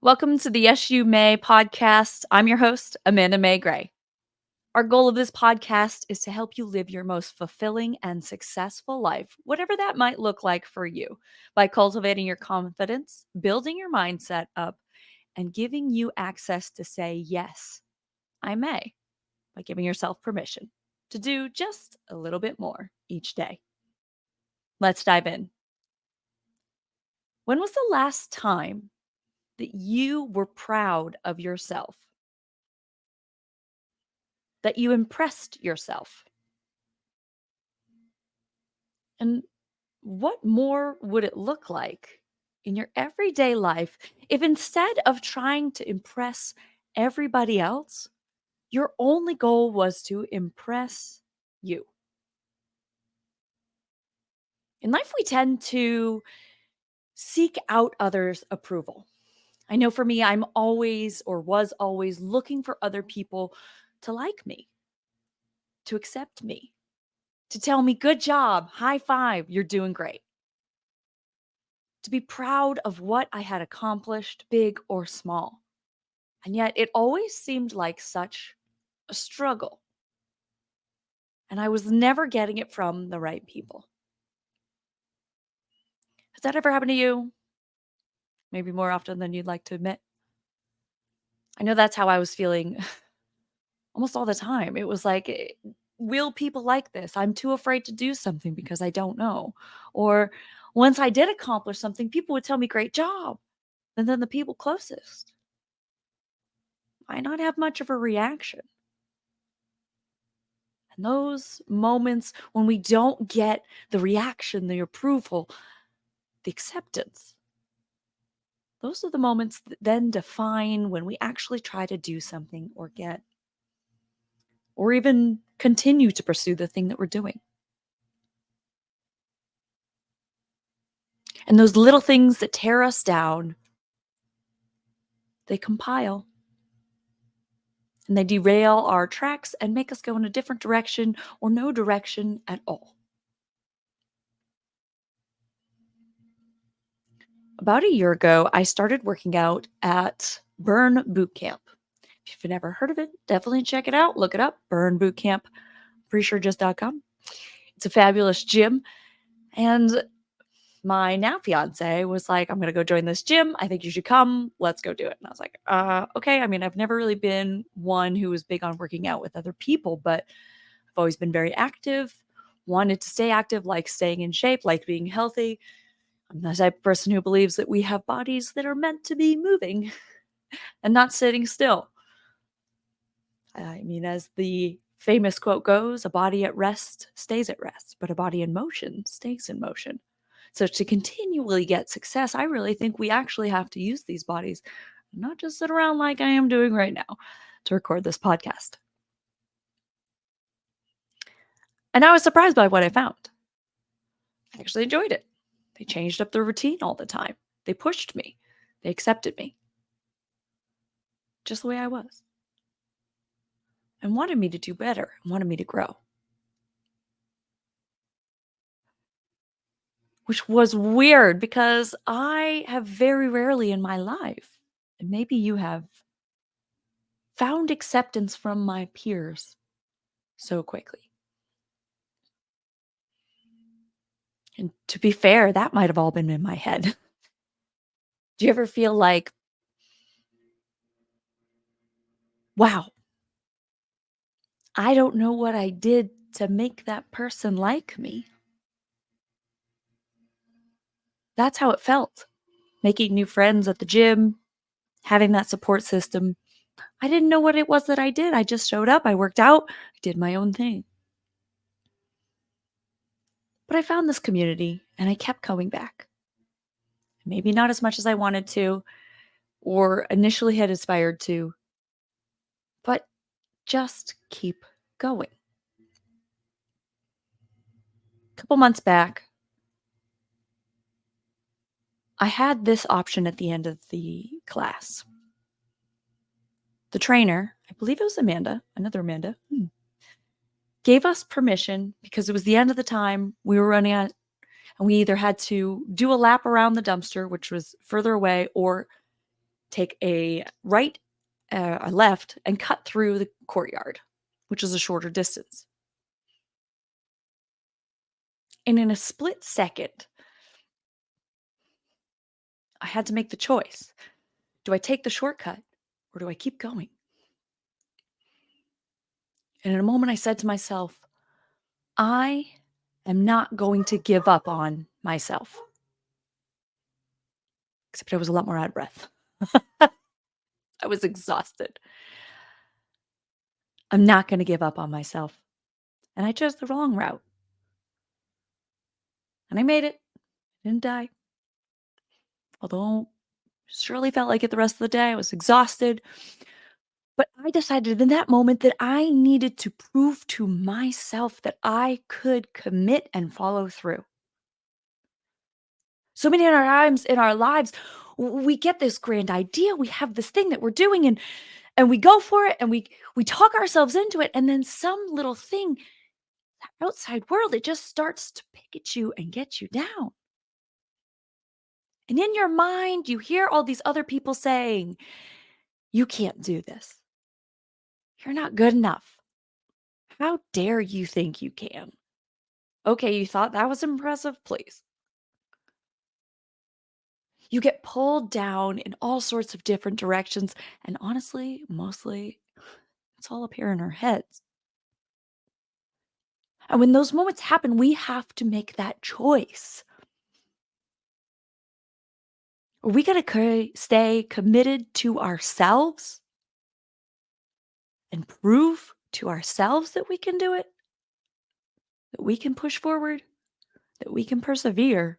Welcome to the Yes You May podcast. I'm your host, Amanda May Gray. Our goal of this podcast is to help you live your most fulfilling and successful life, whatever that might look like for you, by cultivating your confidence, building your mindset up, and giving you access to say, yes, I may, by giving yourself permission to do just a little bit more each day. Let's dive in. When was the last time that you were proud of yourself? That you impressed yourself? And what more would it look like in your everyday life if instead of trying to impress everybody else, your only goal was to impress you? In life, we tend to seek out others' approval. I know for me, I'm always or was always looking for other people to like me, to accept me, to tell me, good job, high five, you're doing great, to be proud of what I had accomplished, big or small. And yet it always seemed like such a struggle. And I was never getting it from the right people. Has that ever happened to you? Maybe more often than you'd like to admit. I know that's how I was feeling almost all the time. It was like, will people like this? I'm too afraid to do something because I don't know. Or once I did accomplish something, people would tell me, great job. And then the people closest might not have much of a reaction. And those moments when we don't get the reaction, the approval, the acceptance, those are the moments that then define when we actually try to do something or get, or even continue to pursue the thing that we're doing. And those little things that tear us down, they compile and they derail our tracks and make us go in a different direction or no direction at all. About a year ago, I started working out at Burn Boot Camp. If you've never heard of it, definitely check it out. Look it up, Burn Boot Camp, presureJust.com. It's a fabulous gym. And my now fiance was like, I'm going to go join this gym. I think you should come. Let's go do it. And I was like, okay. I mean, I've never really been one who was big on working out with other people, but I've always been very active, wanted to stay active, like staying in shape, like being healthy. I'm the type of person who believes that we have bodies that are meant to be moving and not sitting still. I mean, as the famous quote goes, a body at rest stays at rest, but a body in motion stays in motion. So to continually get success, I really think we actually have to use these bodies, not just sit around like I am doing right now to record this podcast. And I was surprised by what I found. I actually enjoyed it. They changed up the routine all the time. They pushed me. They accepted me just the way I was and wanted me to do better and wanted me to grow. Which was weird because I have very rarely in my life, and maybe you have, found acceptance from my peers so quickly. And to be fair, that might have all been in my head. Do you ever feel like, wow, I don't know what I did to make that person like me? That's how it felt. Making new friends at the gym, having that support system. I didn't know what it was that I did. I just showed up, I worked out, I did my own thing. But I found this community and I kept going back. Maybe not as much as I wanted to or initially had aspired to, but just keep going. A couple months back, I had this option at the end of the class. The trainer, I believe it was Amanda, another Amanda, gave us permission because it was the end of the time we were running out, and we either had to do a lap around the dumpster, which was further away, or take a right, a left, and cut through the courtyard, which is a shorter distance. And in a split second, I had to make the choice. Do I take the shortcut or do I keep going? And in a moment, I said to myself, I am not going to give up on myself. Except I was a lot more out of breath. I was exhausted. I'm not going to give up on myself. And I chose the wrong route. And I made it. Didn't die. Although surely felt like it the rest of the day. I was exhausted. But I decided in that moment that I needed to prove to myself that I could commit and follow through. So many in our times in our lives, we get this grand idea. We have this thing that we're doing, and we go for it, and we talk ourselves into it, and then some little thing, that outside world, it just starts to pick at you and get you down. And in your mind, you hear all these other people saying, "You can't do this. You're not good enough. How dare you think you can? Okay, you thought that was impressive? Please." You get pulled down in all sorts of different directions, and honestly, mostly, it's all up here in our heads. And when those moments happen, we have to make that choice. Are we gonna stay committed to ourselves and prove to ourselves that we can do it, that we can push forward, that we can persevere?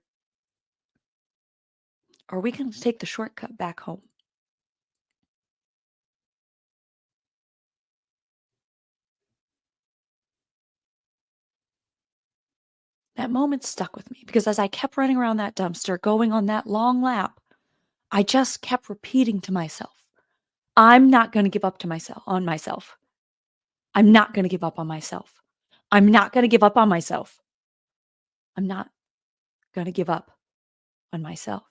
Or are we gonna take the shortcut back home? That moment stuck with me because as I kept running around that dumpster, going on that long lap, I just kept repeating to myself, I'm not gonna give up to myself on myself. I'm not gonna give up on myself. I'm not gonna give up on myself. I'm not gonna give up on myself.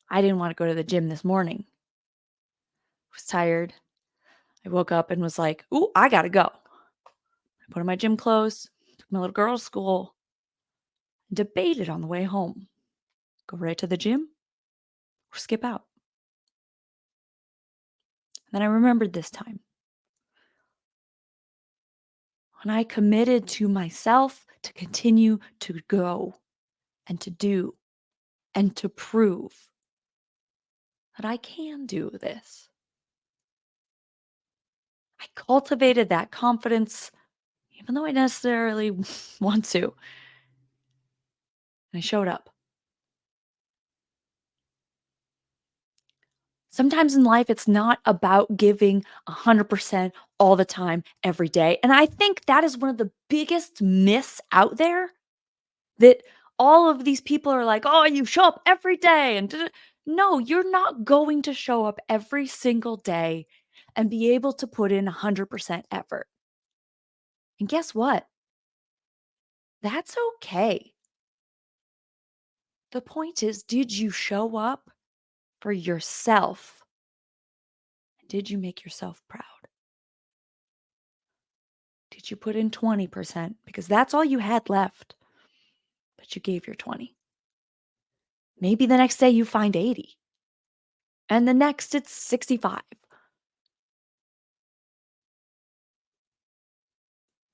I didn't wanna go to the gym this morning. I was tired. I woke up and was like, "Ooh, I gotta go." I put on my gym clothes, took my little girl to school, debated on the way home. Go right to the gym or skip out. Then I remembered this time when I committed to myself to continue to go and to do and to prove that I can do this. I cultivated that confidence even though I necessarily want to. And I showed up. Sometimes in life, it's not about giving 100% all the time, every day. And I think that is one of the biggest myths out there that all of these people are like, oh, you show up every day. And no, you're not going to show up every single day and be able to put in 100% effort. And guess what? That's okay. The point is, did you show up for yourself? Did you make yourself proud? Did you put in 20%? Because that's all you had left, but you gave your 20. Maybe the next day you find 80, and the next it's 65.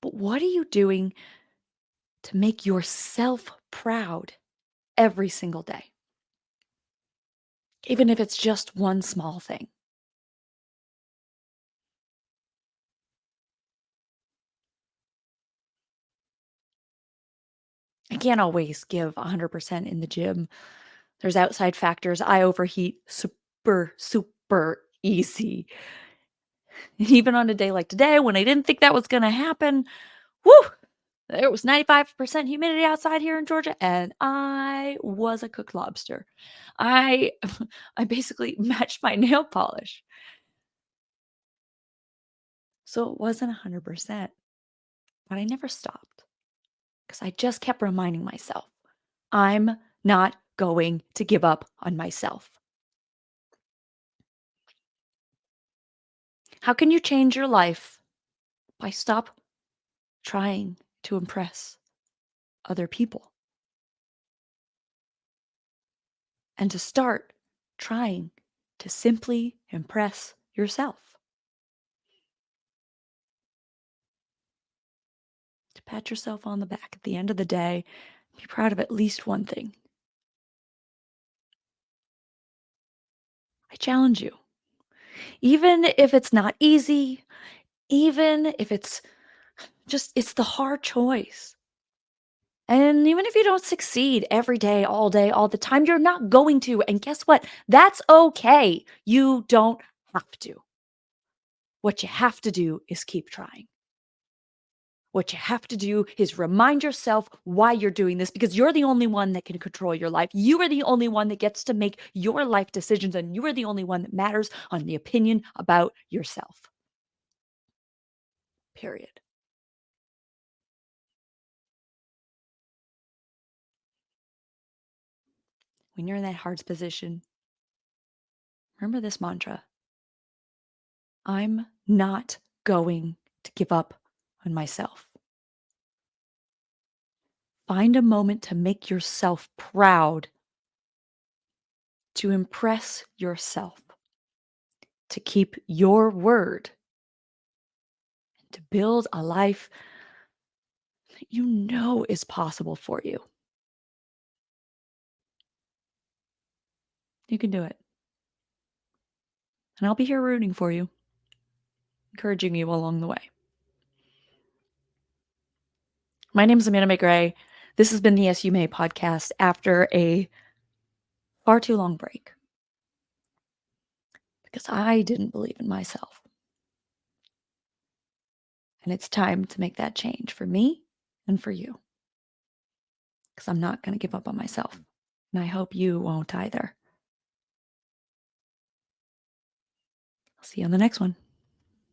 But what are you doing to make yourself proud every single day? Even if it's just one small thing. I can't always give 100% in the gym. There's outside factors. I overheat super, super easy. And even on a day like today, when I didn't think that was going to happen, whoo, there was 95% humidity outside here in Georgia, and I was a cooked lobster. I I basically matched my nail polish. So it wasn't 100%, but I never stopped. because I just kept reminding myself, I'm not going to give up on myself. How can you change your life? By stop trying to impress other people and to start trying to simply impress yourself. To pat yourself on the back at the end of the day, be proud of at least one thing. I challenge you, even if it's not easy, even if it's the hard choice. And even if you don't succeed every day, all the time, you're not going to. And guess what? That's okay. You don't have to. What you have to do is keep trying. What you have to do is remind yourself why you're doing this because you're the only one that can control your life. You are the only one that gets to make your life decisions, and you are the only one that matters on the opinion about yourself. Period. When you're in that hard position, remember this mantra: I'm not going to give up on myself. Find a moment to make yourself proud, to impress yourself, to keep your word, to build a life that you know is possible for you. You can do it. And I'll be here rooting for you, encouraging you along the way. My name is Amanda McRae. This has been the Yes You May podcast after a far too long break because I didn't believe in myself. And it's time to make that change for me and for you because I'm not going to give up on myself. And I hope you won't either. I'll see you on the next one.